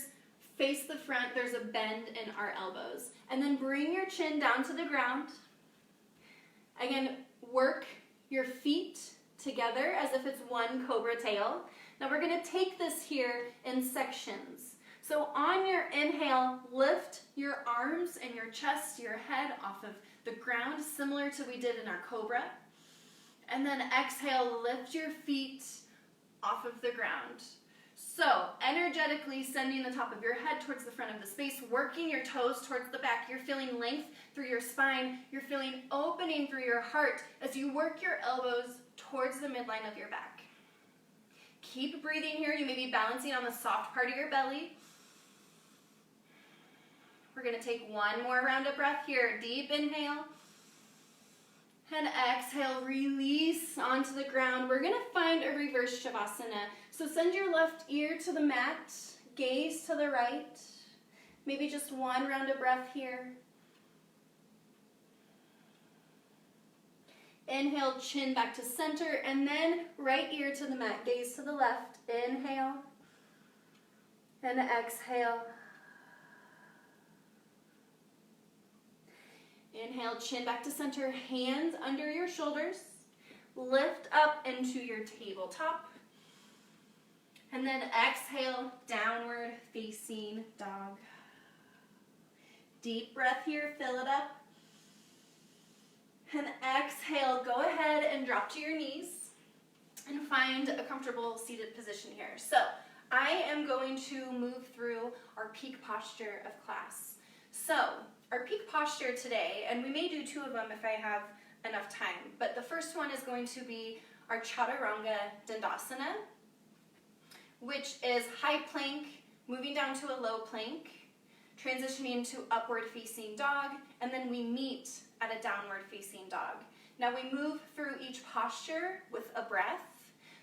face the front, there's a bend in our elbows. And then bring your chin down to the ground. Again, work your feet together as if it's one cobra tail. Now we're going to take this here in sections. So on your inhale, lift your arms and your chest, your head off of the ground, similar to we did in our cobra. And then exhale, lift your feet off of the ground. So energetically sending the top of your head towards the front of the space, working your toes towards the back. You're feeling length through your spine. You're feeling opening through your heart as you work your elbows towards the midline of your back. Keep breathing here. You may be balancing on the soft part of your belly. We're going to take one more round of breath here. Deep inhale. And exhale, release onto the ground. We're going to find a reverse Shavasana. So send your left ear to the mat, gaze to the right. Maybe just one round of breath here. Inhale, chin back to center, and then right ear to the mat, gaze to the left. Inhale, and exhale. Inhale, chin back to center, hands under your shoulders. Lift up into your tabletop. And then exhale, downward facing dog. Deep breath here, fill it up. And exhale, go ahead and drop to your knees and find a comfortable seated position here. So I am going to move through our peak posture of class. So our peak posture today, and we may do two of them if I have enough time, but the first one is going to be our Chaturanga Dandasana, which is high plank, moving down to a low plank, transitioning to upward facing dog, and then we meet at a downward facing dog. Now we move through each posture with a breath.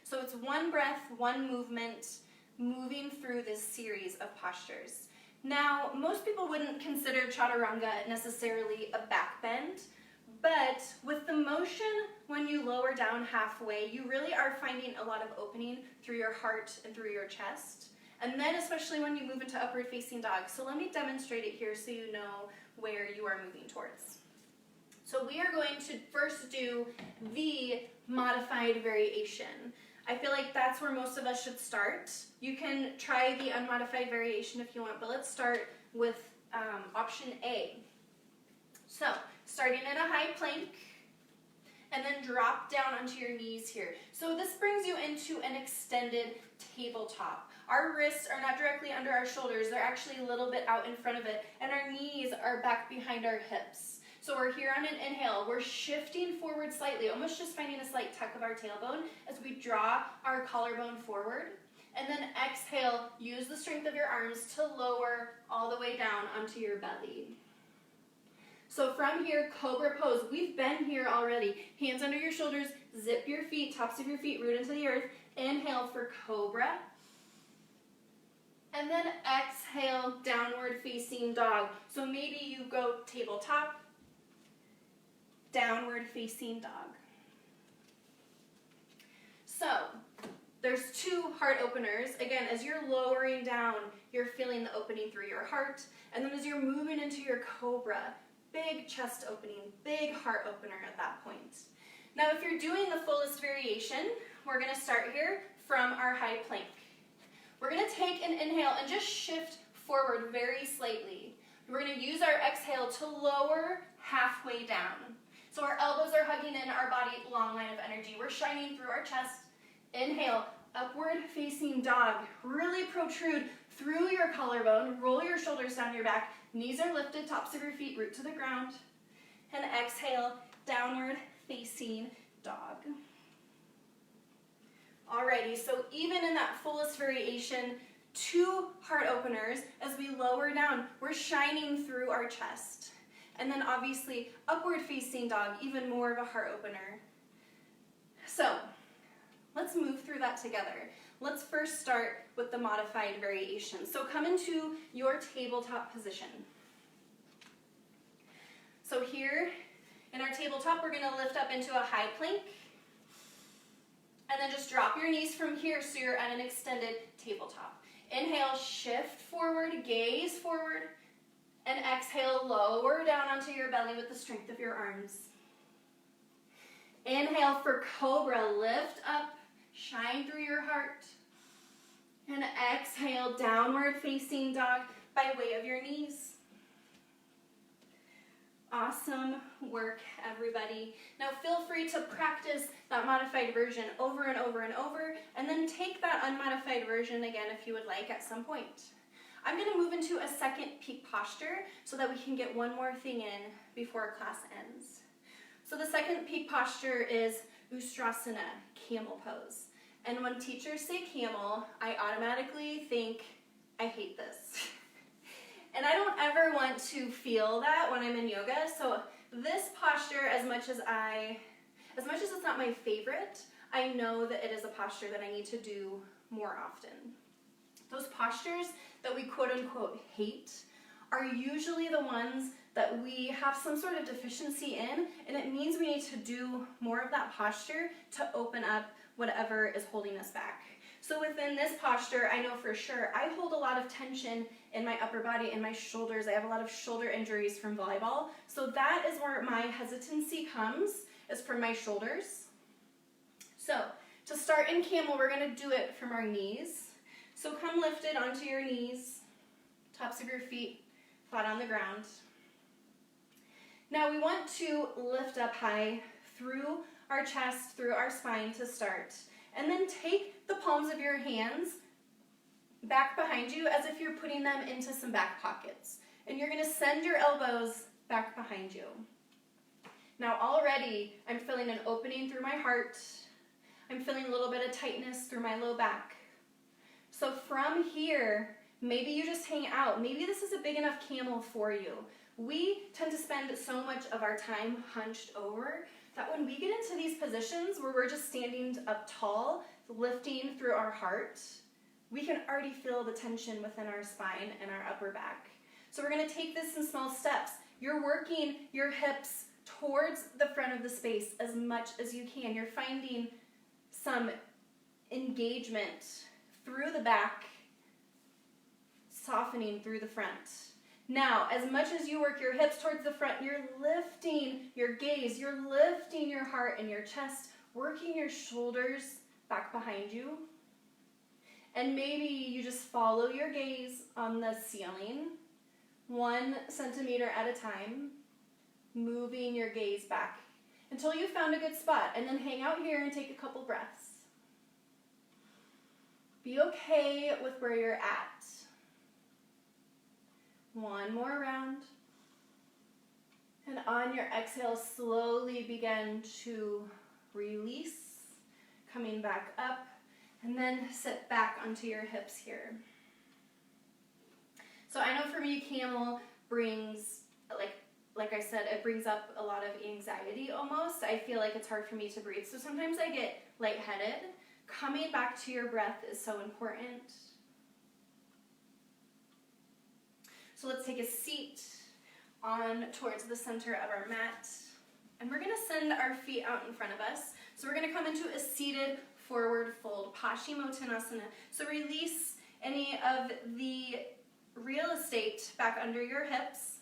So it's one breath, one movement, moving through this series of postures. Now, most people wouldn't consider Chaturanga necessarily a back bend, but with the motion, when you lower down halfway, you really are finding a lot of opening through your heart and through your chest. And then especially when you move into upward facing dog. So let me demonstrate it here so you know where you are moving towards. So we are going to first do the modified variation. I feel like that's where most of us should start. You can try the unmodified variation if you want, but let's start with option A. So, starting at a high plank, and then drop down onto your knees here. So this brings you into an extended tabletop. Our wrists are not directly under our shoulders, they're actually a little bit out in front of it, and our knees are back behind our hips. So we're here on an inhale, we're shifting forward slightly, almost just finding a slight tuck of our tailbone as we draw our collarbone forward. And then exhale, use the strength of your arms to lower all the way down onto your belly. So from here, cobra pose. We've been here already. Hands under your shoulders, zip your feet, tops of your feet root into the earth. Inhale for cobra. And then exhale, downward facing dog. So maybe you go tabletop, downward facing dog. So there's 2 heart openers. Again, as you're lowering down, you're feeling the opening through your heart. And then as you're moving into your cobra, big chest opening, big heart opener at that point. Now, if you're doing the fullest variation, we're going to start here from our high plank. We're going to take an inhale and just shift forward very slightly. We're going to use our exhale to lower halfway down. So our elbows are hugging in our body, long line of energy. We're shining through our chest. Inhale, upward facing dog. Really protrude through your collarbone. Roll your shoulders down your back. Knees are lifted, tops of your feet root to the ground. And exhale, downward facing dog. Alrighty, so even in that fullest variation, 2 heart openers. As we lower down, we're shining through our chest. And then obviously, upward facing dog, even more of a heart opener. So, let's move through that together. Let's first start with the modified variation. So come into your tabletop position. So here in our tabletop, we're going to lift up into a high plank. And then just drop your knees from here so you're at an extended tabletop. Inhale, shift forward, gaze forward. And exhale, lower down onto your belly with the strength of your arms. Inhale for cobra, lift up, shine through your heart. And exhale, downward facing dog by way of your knees. Awesome work, everybody. Now feel free to practice that modified version over and over and over, and then take that unmodified version again if you would like at some point. I'm going to move into a second peak posture so that we can get one more thing in before class ends. So the second peak posture is Ustrasana, camel pose. And when teachers say camel, I automatically think, I hate this. And I don't ever want to feel that when I'm in yoga. So this posture, as much as it's not my favorite, I know that it is a posture that I need to do more often. Those postures that we quote unquote hate are usually the ones that we have some sort of deficiency in, and it means we need to do more of that posture to open up whatever is holding us back. So within this posture, I know for sure I hold a lot of tension in my upper body and my shoulders. I have a lot of shoulder injuries from volleyball. So that is where my hesitancy comes, is from my shoulders. So to start in camel, we're going to do it from our knees. So come lifted onto your knees, tops of your feet, flat on the ground. Now we want to lift up high through our chest, through our spine to start. And then take the palms of your hands back behind you as if you're putting them into some back pockets. And you're going to send your elbows back behind you. Now already I'm feeling an opening through my heart. I'm feeling a little bit of tightness through my low back. So from here, maybe you just hang out. Maybe this is a big enough camel for you. We tend to spend so much of our time hunched over that when we get into these positions where we're just standing up tall, lifting through our heart, we can already feel the tension within our spine and our upper back. So we're going to take this in small steps. You're working your hips towards the front of the space as much as you can. You're finding some engagement through the back, softening through the front. Now, as much as you work your hips towards the front, you're lifting your gaze, you're lifting your heart and your chest, working your shoulders back behind you. And maybe you just follow your gaze on the ceiling, 1 centimeter at a time, moving your gaze back until you found a good spot. And then hang out here and take a couple breaths. Be okay with where you're at. 1 more round. And on your exhale, slowly begin to release, coming back up, and then sit back onto your hips here. So I know for me, camel brings, like I said, it brings up a lot of anxiety almost. I feel like it's hard for me to breathe. So sometimes I get lightheaded. Coming back to your breath is so important. So let's take a seat on towards the center of our mat. And we're gonna send our feet out in front of us. So we're gonna come into a seated forward fold, Paschimottanasana. So release any of the real estate back under your hips.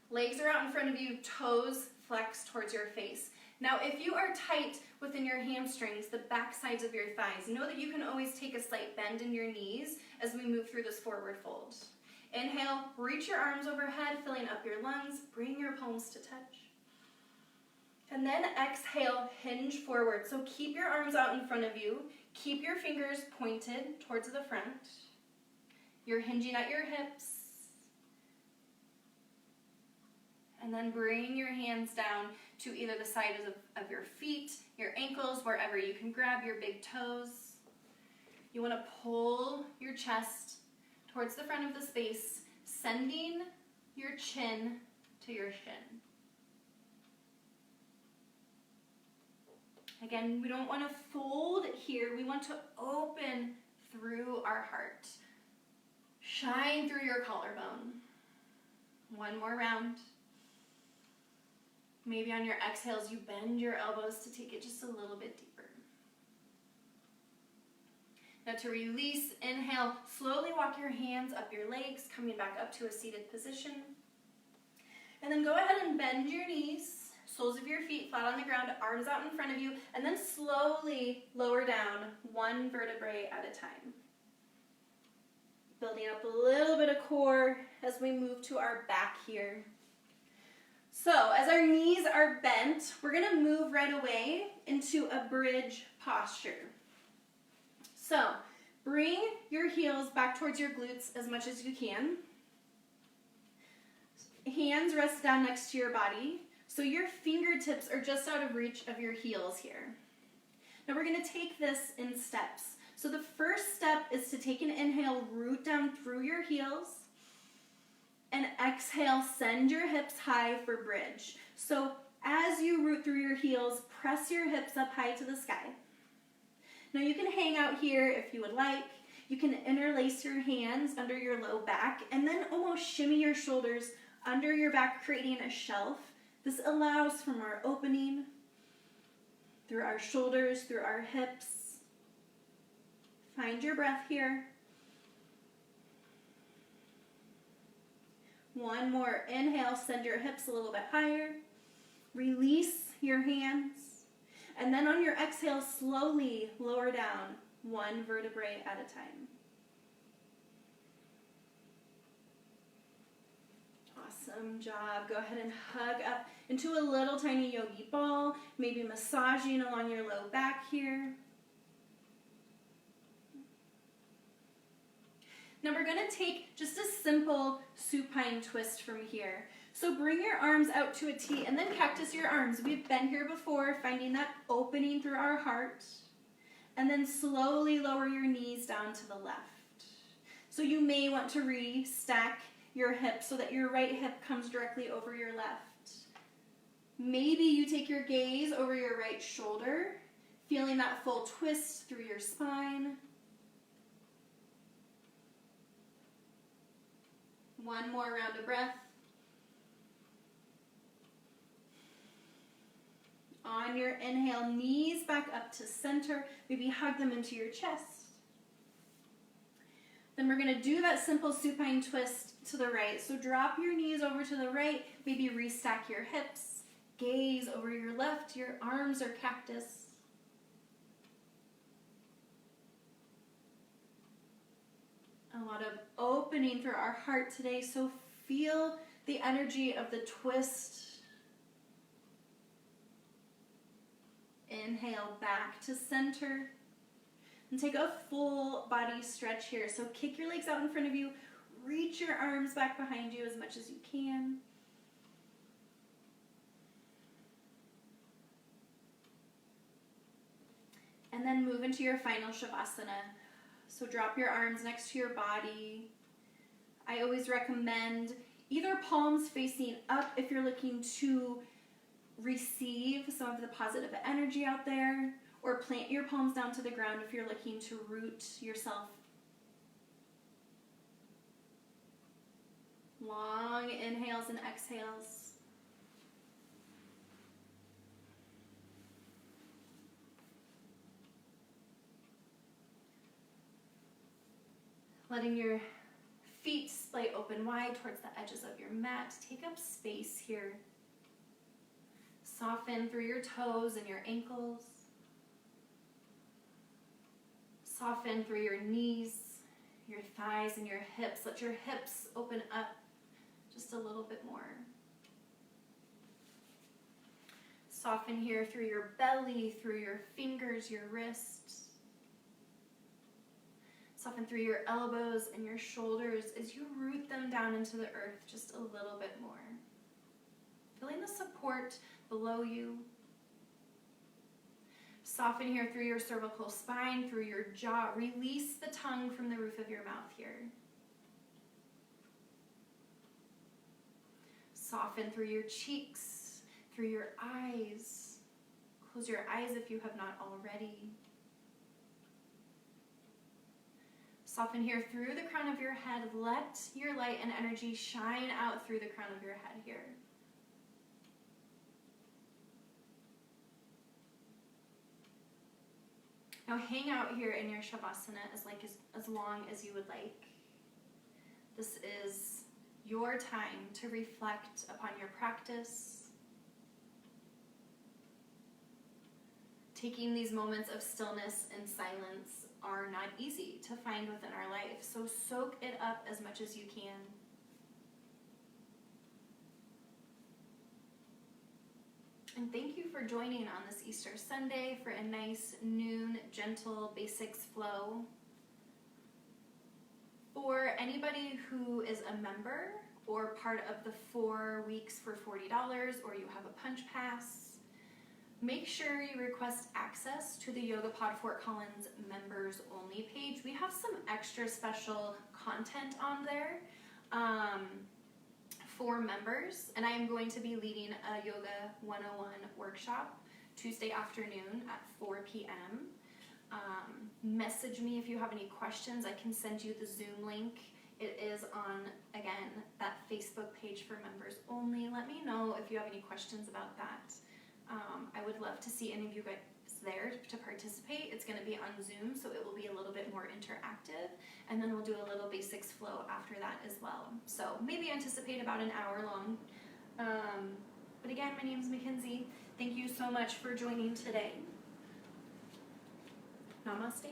Legs are out in front of you, toes flex towards your face. Now, if you are tight within your hamstrings, the back sides of your thighs, know that you can always take a slight bend in your knees as we move through this forward fold. Inhale, reach your arms overhead, filling up your lungs. Bring your palms to touch. And then exhale, hinge forward. So keep your arms out in front of you. Keep your fingers pointed towards the front. You're hinging at your hips. And then bring your hands down to either the sides of your feet, your ankles, wherever you can grab your big toes. You want to pull your chest towards the front of the space, sending your chin to your shin. Again, we don't want to fold here. We want to open through our heart. Shine through your collarbone. One more round. Maybe on your exhales, you bend your elbows to take it just a little bit deeper. Now to release, inhale, slowly walk your hands up your legs, coming back up to a seated position. And then go ahead and bend your knees, soles of your feet flat on the ground, arms out in front of you, and then slowly lower down one vertebrae at a time. Building up a little bit of core as we move to our back here. So as our knees are bent, we're going to move right away into a bridge posture. So bring your heels back towards your glutes as much as you can. Hands rest down next to your body. So your fingertips are just out of reach of your heels here. Now we're going to take this in steps. So the first step is to take an inhale, root down through your heels. And exhale, send your hips high for bridge. So as you root through your heels, press your hips up high to the sky. Now you can hang out here if you would like. You can interlace your hands under your low back and then almost shimmy your shoulders under your back, creating a shelf. This allows for more opening through our shoulders, through our hips. Find your breath here. One more. Inhale, send your hips a little bit higher. Release your hands. And then on your exhale, slowly lower down one vertebrae at a time. Awesome job. Go ahead and hug up into a little tiny yogi ball, maybe massaging along your low back here. Now we're going to take just a simple supine twist from here. So bring your arms out to a T and then cactus your arms. We've been here before, finding that opening through our heart. And then slowly lower your knees down to the left. So you may want to restack your hips so that your right hip comes directly over your left. Maybe you take your gaze over your right shoulder, feeling that full twist through your spine. One more round of breath. On your inhale, knees back up to center. Maybe hug them into your chest. Then we're going to do that simple supine twist to the right. So drop your knees over to the right. Maybe restack your hips. Gaze over your left. Your arms are cactus. A lot of opening through our heart today, so feel the energy of the twist. Inhale back to center. And take a full body stretch here. So kick your legs out in front of you. Reach your arms back behind you as much as you can. And then move into your final Shavasana. So drop your arms next to your body. I always recommend either palms facing up if you're looking to receive some of the positive energy out there, or plant your palms down to the ground if you're looking to root yourself. Long inhales and exhales. letting your feet splay open wide towards the edges of your mat. Take up space here. Soften through your toes and your ankles. Soften through your knees, your thighs, and your hips. Let your hips open up just a little bit more. Soften here through your belly, through your fingers, your wrists. Soften through your elbows and your shoulders as you root them down into the earth just a little bit more. Feeling the support below you. Soften here through your cervical spine, through your jaw. Release the tongue from the roof of your mouth here. Soften through your cheeks, through your eyes. Close your eyes if you have not already. Soften here through the crown of your head. Let your light and energy shine out through the crown of your head here. Now hang out here in your Shavasana as long as you would like. This is your time to reflect upon your practice. Taking these moments of stillness and silence are not easy to find within our life, so soak it up as much as you can. And thank you for joining on this Easter Sunday for a nice noon gentle basics flow. For anybody who is a member or part of the 4 weeks for $40, or you have a punch pass, make sure you request access to the YogaPod Fort Collins members only page. We have some extra special content on there for members, and I am going to be leading a Yoga 101 workshop Tuesday afternoon at 4 p.m. Message me if you have any questions. I can send you the Zoom link. It is on, again, that Facebook page for members only. Let me know if you have any questions about that. I would love to see any of you guys there to participate. It's going to be on Zoom, so it will be a little bit more interactive, and then we'll do a little basics flow after that as well. So maybe anticipate about an hour long. But again, my name is Mackenzie. Thank you so much for joining today. Namaste.